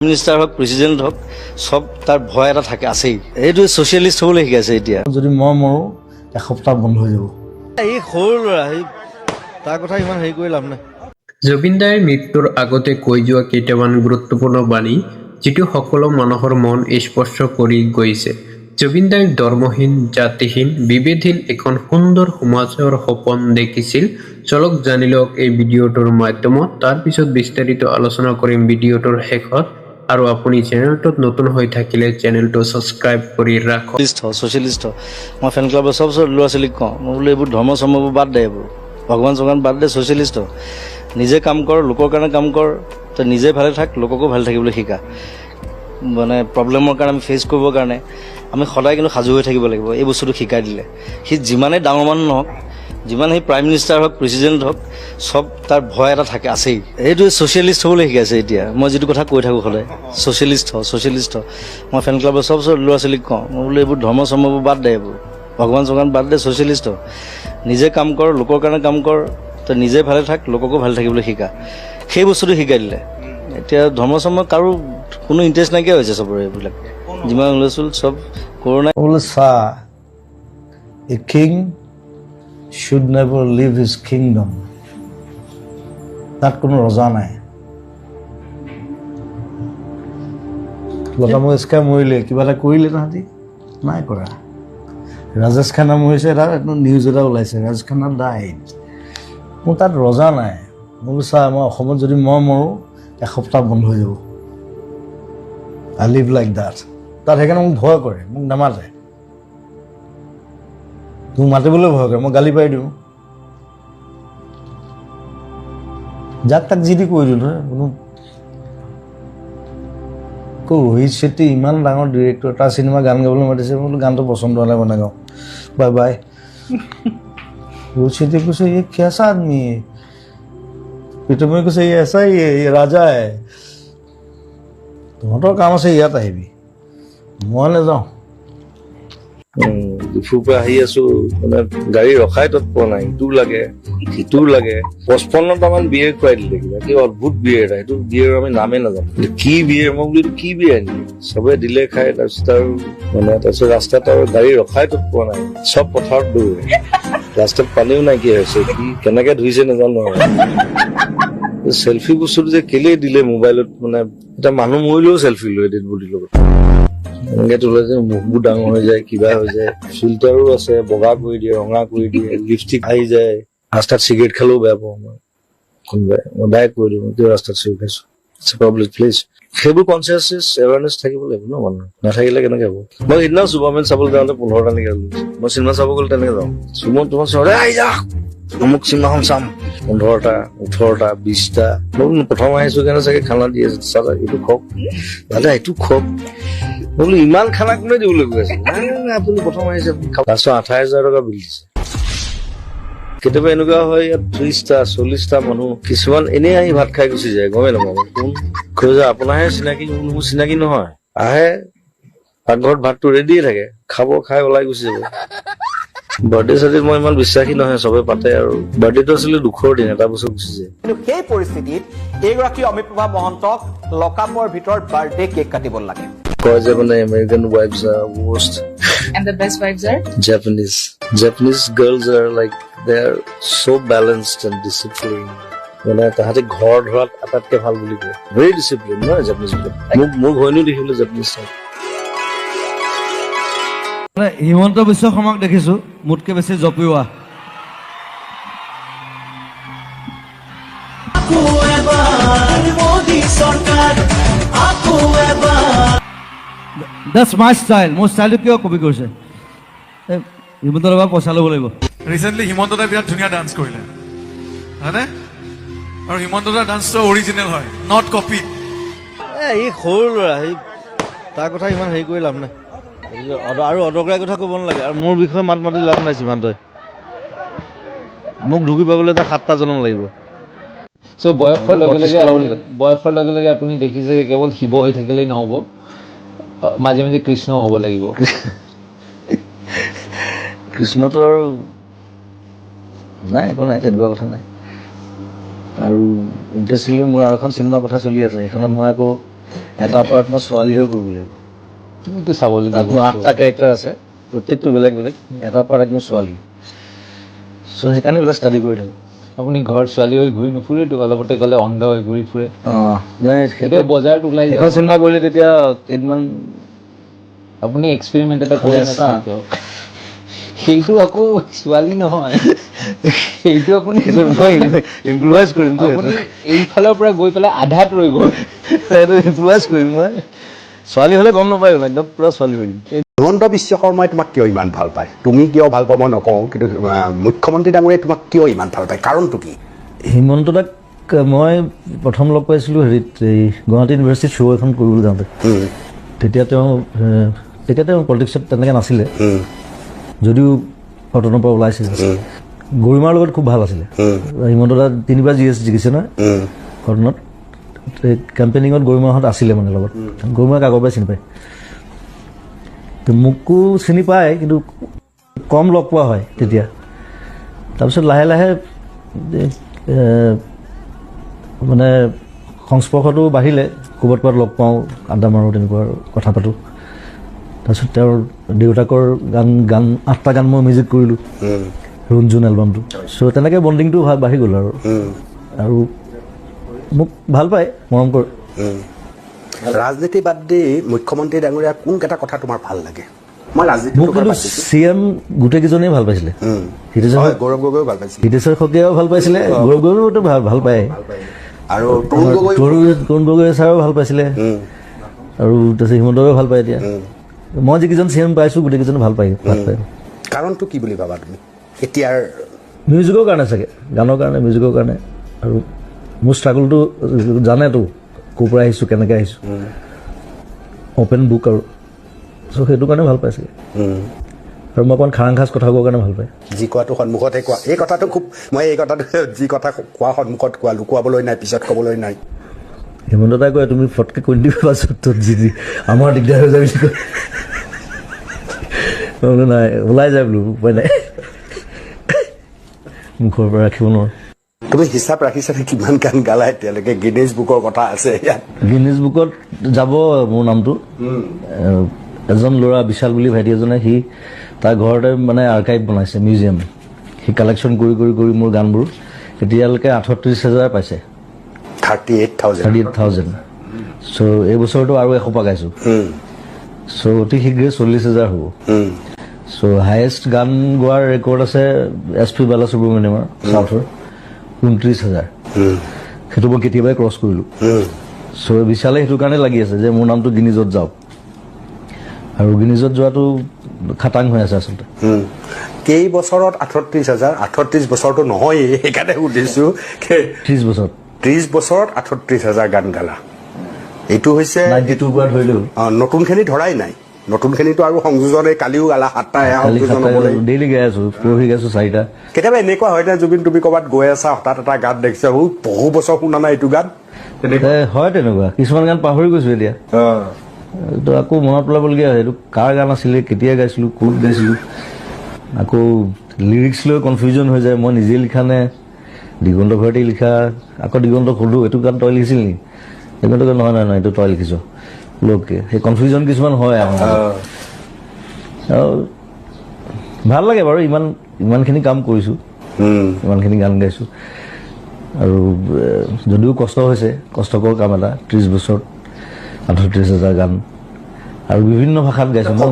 Minister হওক president হওক সব তাৰ ভয় এটা থাকে আছেই। এইটো ছ'চিয়েলিষ্ট হ'বলৈ শিকাইছে এতিয়া। যদি মই মৰোঁ এসপ্তাহ বন্ধ হৈ যাব। এই সৰু ল'ৰা তাৰ কথা ইমান হেৰি কৰি লাভ নাই। জুবিন দাৰ মৃত্যুৰ আগতে কৈ যোৱা কেইটামান গুৰুত্বপূৰ্ণ বাণী যিটো সকলো মানুহৰ মন স্পৰ্শ কৰি গৈছে। জুবিন দাই ধৰ্মহীন, জাতিহীন, বিভেদহীন এখন সুন্দৰ সমাজৰ সপোন দেখিছিল। চলক জানি লওক এই ভিডিঅ'টোৰ মাধ্যমত। তাৰপিছত বিস্তাৰিত আলোচনা কৰিম ভিডিঅ'টোৰ শেষত। আৰু আপুনি চেনেলটোত নতুন হৈ থাকিলে চেনেলটো ছাবস্ক্ৰাইব কৰি ৰাখক। ছ'চিয়েলিষ্ট মই ফেন ক্লাবৰ চব ল'ৰা ছোৱালীক কওঁ, মই বোলো এইবোৰ ধৰ্ম চৰ্মবোৰ বাদ দে, এইবোৰ ভগৱান চগৱান বাদ দে, ছ'চিয়েলিষ্ট নিজে কাম কৰ, লোকৰ কাৰণে কাম কৰ, তই নিজে ভালে থাক, লোককো ভালে থাকিবলৈ শিকা। মানে প্ৰব্লেমৰ কাৰণে আমি ফেচ কৰিবৰ কাৰণে আমি সদায় কিন্তু সাজু হৈ থাকিব লাগিব, এই বস্তুটো শিকাই দিলে। সি যিমানেই ডাঙৰ মানুহ নহওক, যিমান সি প্ৰাইম মিনিষ্টাৰ হওক প্ৰেচিডেণ্ট হওক, সব তাৰ ভয় এটা থাকে আছেই। এইটো ছ'চিয়েলিষ্ট হ'বলৈ শিকাইছে এতিয়া। মই যিটো কথা কৈ থাকোঁ সদায়, ছ'চিয়েলিষ্ট মই ফেন ক্লাবৰ চব ল'ৰা ছোৱালীক কওঁ, মই বোলো এইবোৰ ধৰ্ম চৰ্মবোৰ বাদ দে, এইবোৰ ভগৱান চগৱান বাদ দে, ছ'চিয়েলিষ্ট নিজে কাম কৰ, লোকৰ কাৰণে কাম কৰ, তই নিজে ভালে থাক, লোককো ভালে থাকিবলৈ শিকা। সেই বস্তুটো শিকাই দিলে। এতিয়া ধৰ্ম চৰ্ম কাৰো কোনো ইণ্টাৰেষ্ট নাইকিয়া হৈছে চবৰে। এইবিলাক যিমান হুলস্থুল চব কৰোণা। বোলে চা, a king should never leave his kingdom. তাত কোনো ৰজা নাই। লতা মংগেশকাৰ মৰিলে, কিবা এটা কৰিলে তাহাঁতি নাই কৰা। ৰাজেশ খান্না মৰিছে, এটা নিউজ এটা ওলাইছে, ৰাজেশ খান্না ডাইড। মোৰ তাত ৰজা নাই। বোলো চা, মই অসমত যদি মই মৰোঁ এসপ্তাহ বন্ধ হৈ যাব। I live like ডাট। তাত সেইকাৰণে মোক ভয় কৰে, মোক নামাতে। মোক মাতিবলৈ ভয় কৰে, মই গালি পাৰি দিওঁ। যাক তাক যি দি কৈ দিওঁ নহয়। ৰোহিত শেট্টি ইমান ডাঙৰ ডিৰেক্টৰ, তাৰ চিনেমা গান গাবলৈ মাতিছে, বোলো গানটো পচন্দ হ'লে বনাই গাওঁ, বাই বাই। ৰোহিত শেট্টি কৈছে ये कैसा आदमी है, প্ৰীতমে কৈছে ये ऐसा ही है, ये राजा है, তহঁতৰ কাম আছে ইয়াত আহিবি, মই নাযাওঁ। ডিফুৰ পৰা আহি আছো, মানে গাড়ী ৰখাই তত পোৱা নাই, ইটোও লাগে সিটোও লাগে। 55টামান বিয়েৰ খুৱাই দিলে, কিবা কি অদ্ভুত বিয়েৰ এটা, সেইটো বিয়েৰ আমি নামেই নাজানো কি বিয়েৰ। মই বোলো কি বিয়েৰ আনিলি, চবে দিলে খাই। তাৰপিছত আৰু মানে তাৰপিছত ৰাস্তাত আৰু গাড়ী ৰখাই তত পোৱা নাই, চব পথাৰত দৌৰে, ৰাস্তাত পানীও নাইকিয়া হৈছে, কি কেনেকে ধুইছে নাজানো আৰু। চেলফি বস্তুটো যে কেলেই দিলে মোবাইলত, মানে এটা মানুহ মৰিলেও চেলফি লৈ এডিট বডিৰ লগত এনেকে তোলে যে মুখবোৰ ডাঙৰ হৈ যায়, কিবা হৈ যায়। ফিল্টাৰো আছে, বগা কৰি দিয়ে, ৰঙা কৰি দিয়ে, লিপষ্টিক আহি যায়। ৰাস্তাত চিগাৰেট খালেও বেয়া পাওঁ মই, কোনোবাই মই ডাইৰেক্ট কৈ দিওঁ কিয় ৰাস্তাত চিগাৰেট খাইছো, ইটছ এ পাব্লিক প্লেচ। সেইবোৰ কনচিয়াছনেছ এৱাৰনেছ থাকিব লাগিব ন মানুহ, নাথাকিলে কেনেকে হ'ব। মই সিদিনা চুপাৰমেন চাবলৈ যাওঁতে 15টা নেকি লৈছো। মই চিনেমা চাব গ'লে তেনেকে যাওঁ, চুমন তোমাৰ চহৰে আহি যা অমুক চিনেমাখন চাম, 15টা 18টা 20টা। মই প্ৰথম আহিছো কাৰণে চাগে খানা দি আছে, চাদা এইটো খওক দাদা, এইটো খওক। বোলো ইমান খানা কোনে দিবলৈ গৈ আছে, আপুনি প্ৰথম আহিছে 28,000 টকা বিল দিছে। কেতিয়াবা এনেকুৱা হয় ইয়াত 30টা 40টা মানুহ, কিছুমান এনেই আহি ভাত খাই গুচি যায়, গমেই নাপাব কোন। কৈ যে আপোনাৰহে চিনাকি, মোৰ চিনাকি নহয়। আহে পাকঘৰত ভাতটো ৰেডিয়ে থাকে, খাব, খাই ওলাই গুচি যাব। বাৰ্থডে চাৰ্টিত মই ইমান বিশ্বাসী নহয়, চবে পাতে আৰু বাৰ্থডেটো আছিলে দুখৰ দিন, এটা বছৰ গুচি যায়। কিন্তু সেই পৰিস্থিতিত এইগৰাকী অমিপ্ৰভা মহন্তক লকআপৰ ভিতৰত বাৰ্থডে কেক কাটিব লাগে। কয় যে মানে American wives are worst And the best wives are? Japanese girls are like, they are so balanced and disciplined. মানে তাহাঁতে ঘৰ ধৰাত আটাইতকে ভাল বুলি কয়, ভেৰি ডিচিপ্লিন নহয় জাপানিজ বিলাক। মোৰ ঘৈণীও দেখিবলৈ জাপানিজ টাইপ। হিমন্ত বিশ্ব শৰ্মাক দেখিছো মোতকে বেছি জপিওৱা। That's my style. মোৰ ষ্টাইলটো কিয় কপি কৰিছে? হিমন্তৰ পৰা পইচা ল'ব লাগিব। ৰিচেণ্টলি হিমন্ত দাই বিৰাট ধুনীয়া ডান্স কৰিলে, হয়নে? আৰু হিমন্ত দাৰ ডান্সটো অৰিজিনেল হয়, নট কপি। এই সৰু ল'ৰা তাৰ কথা ইমান হেৰি কৰি লাভ নাই। আৰু অদৰকাৰী কথা ক'ব নালাগে, আৰু মোৰ বিষয়ে মাত মাতি লাভ নাই। সীমান্তই মোক ঢুকি পাবলৈ এটা 7টা জনম লাগিব। চ' বয়সৰ লগে লগে আপুনি দেখিছে কেৱল শিৱ হৈ থাকিলেই নহ'ব, মাজে মাজে কৃষ্ণ হ'ব লাগিব। কৃষ্ণটো আৰু নাই, একো নাই, তেনেকুৱা কথা নাই। আৰু ইণ্টাৰেষ্টিংলি মোৰ আৰু এখন চিনেমাৰ কথা চলি আছে, সেইখনত মই আকৌ এটা পাৰ্ট মই ছোৱালী হৈ কৰিব লাগিব। তুমিতো চাবলৈ তাত মোৰ 8টা কেৰেক্টাৰ আছে, প্ৰত্যেকটো বেলেগ বেলেগ। এটা পাৰ্ট একদম ছোৱালী, চ' সেইকাৰণে এইবিলাক ষ্টাডি কৰি থাকোঁ। আপুনি ঘৰত ছোৱালী হৈ ঘূৰি নুফুৰেতো, অলপতে গ'লে অন্ধ হৈ ঘূৰি ফুৰে। নাই এতিয়া বজাৰত ওলাই সেইখন চিনেমা কৰিলে তেতিয়া কেইদিনমান আপুনি এক্সপেৰিমেণ্ট এটা কৰি আছা। সেইটো আকৌ ছোৱালী নহয়, সেইটো আপুনি ইমপ্ৰভাইজ কৰিম আপুনি এইফালৰ পৰা গৈ পেলাই আধাত ৰৈ গ'ল। সেইটো ইমপ্ৰভাইজ কৰিম মই। ছোৱালী হ'লে গম নাপায়, একদম পুৰা ছোৱালী হৈ দিম। হিমন্ত বিশ্ব শৰ্মাই তোমাক কিয় ইমান ভাল পায়? তুমি কিয় ভাল পোৱা মই নকওঁ, কিন্তু মুখ্যমন্ত্ৰী ডাঙৰীয়াই তোমাক কিয় ইমান ভাল পায়, কাৰণটো কি? হিমন্ত দাক মই প্ৰথম লগ পাইছিলোঁ হেৰিত, এই গুৱাহাটী ইউনিভাৰ্চিটিত শ্ব' এখন কৰিবলৈ যাওঁতে। তেতিয়া তেওঁ পলিটিক্সত তেনেকৈ নাছিলে, যদিও কটনৰ পৰা ওলাইছিলে। গৰিমাৰ লগত খুব ভাল আছিলে। হিমন্ত দা 3বাৰ GS জিকিছে নহয় কটনত। কেম্পেইনিঙত গৰিমাহঁত আছিলে মানে লগত। গৰিমাক আগৰ পৰাই চিনি পায়, তো মোকো চিনি পায়, কিন্তু কম লগ পোৱা হয় তেতিয়া। তাৰপিছত লাহে লাহে মানে সংস্পৰ্শটো বাঢ়িলে, ক'ৰবাত লগ পাওঁ, আড্ডা মাৰোঁ, তেনেকুৱা কথা পাতোঁ। তাৰপিছত তেওঁৰ দেউতাকৰ গান 8টা গান মই মিউজিক কৰিলোঁ ৰুণজুন এলবামটো। চ' তেনেকৈ বণ্ডিংটো বাঢ়ি গ'ল আৰু মোক ভাল পায়, মৰম কৰে। ৰাজনীতি বাদ দি মুখ্যমন্ত্ৰী ডাঙৰীয়া কোনকেইটা কথা তোমাৰ ভাল লাগে? মই ৰাজনীতি মোক কিন্তু CM গোটেইকেইজনেই ভাল পাইছিলে। গৌৰৱ গগৈও ভাল পাইছিল, হিতেশ্বৰ শইকীয়াও ভাল পাইছিলে, গৌৰৱ গগৈতো ভাল পায়, আৰু তৰুণ গগৈ ছাৰেও ভাল পাইছিলে, আৰু তাৰপিছত হিমন্তও ভাল পায়। এতিয়া মই যিকেইজন CM পাইছোঁ গোটেইকেইজনে ভাল পায়। কাৰণটো কি বুলি ভাবা তুমি এতিয়াৰ? মিউজিকৰ কাৰণে চাগে, গানৰ কাৰণে, মিউজিকৰ কাৰণে। আৰু মোৰ ষ্ট্ৰাগলটো জানেতো, ক'ৰ পৰা আহিছোঁ, কেনেকৈ আহিছোঁ, অ'পেন বুক আৰু। চ' সেইটো কাৰণে ভাল পাইছে। আৰু মই অকণমান খাৰাং খাচ কথা কোৱাৰ কাৰণে ভাল পায়। যি কোৱাটো সন্মুখতে কোৱা, এই কথাটো খুব, মই এই কথাটো যি কথা কোৱা সন্মুখত কোৱা, লুকুৱাবলৈ নাই, পিছত ক'বলৈ নাই। হিমন্ত দাই কয় তুমি ফটকৈ কৈ দিবা য'ত যি আমাৰ দিগদাৰ হৈ যায় বুলি কয়। মই বোলো নাই, ওলাই যায় বোলো, উপায় নাই, মুখৰ পৰা ৰাখিব নোৱাৰোঁ। তুমি হিচাপ ৰাখিছানে কিমান গান গালা এতিয়ালৈকে? গিনিজ বুকৰ কথা আছে ইয়াত। গিনিজ বুকত যাব মোৰ নামটো। এজন ল'ৰা বিশাল বুলি ভাইটি এজনে, সি তাৰ ঘৰতে মানে আৰ্কাইভ বনাইছে, মিউজিয়াম। সি কালেকশ্যন কৰি কৰি কৰি মোৰ গানবোৰ এতিয়ালৈকে 38,000 পাইছে। 38,000। চ' এই বছৰটো আৰু 100 গাইছোঁ। চ' অতি শীঘ্ৰে 40,000 হ'ব। চ' হায়েষ্ট গান গোৱাৰ ৰেকৰ্ড আছে SP বালাসুব্ৰমণ্যমৰ, চাউথৰ, 29,000। সেইটো মই কেতিয়াবাই ক্ৰছ কৰিলোঁ। চ' বিশালে সেইটো কাৰণে লাগি আছে যে মোৰ নামটো গিনিজত যাওক, আৰু গিনিজত যোৱাটো খাটাং হৈ আছে আচলতে। কেইবছৰত 38,000? 38 বছৰটো নহয়েই, সেইকাৰণে সুধিছোঁ। 30 বছৰ। 30 বছৰত 38,000 গান গালা। এইটো হৈছে 92 পৰা ধৰি লৈ নতুনখিনি ধৰাই নাই। নতুনখিনিতো আৰু সংযোজন, এই কালিও গালা 7টা, ডেইলি গাই আছোঁ, পৰহি গাইছোঁ 4টা। কেতিয়াবা এনেকুৱা হয় নে জুবিন, তুমি ক'ৰবাত গৈ আছা, হঠাৎ এটা গান দেখিছা, বহু বছৰ শুনা নাই এইটো গান? হয় তেনেকুৱা, কিছুমান গান পাহৰি গৈছোঁ এতিয়া। তো আকৌ মনত পেলাবলগীয়া হয়, এইটো কাৰ গান আছিলে, কেতিয়া গাইছিলোঁ, ক'ত গাইছিলোঁ। আকৌ লিৰিক্স লৈ কনফিউজন হৈ যায়, মই নিজে লিখা নে দিগন্ত ঘৰতেই লিখা। আকৌ দিগন্তক সোধোঁ এইটো গান তই লিখিছিল নেকি? দিগন্ত কয় নহয় নহয়, এইটো তই লিখিছ। লোকে সেই কনফিউজন কিছুমান হয় আমাৰ। ভাল লাগে বাৰু, ইমানখিনি কাম কৰিছোঁ, ইমানখিনি গান গাইছোঁ। আৰু যদিও কষ্ট হৈছে, কষ্টকৰ কাম এটা, 30 বছৰত 38,000 গান, আৰু বিভিন্ন ভাষাত গাইছোঁ।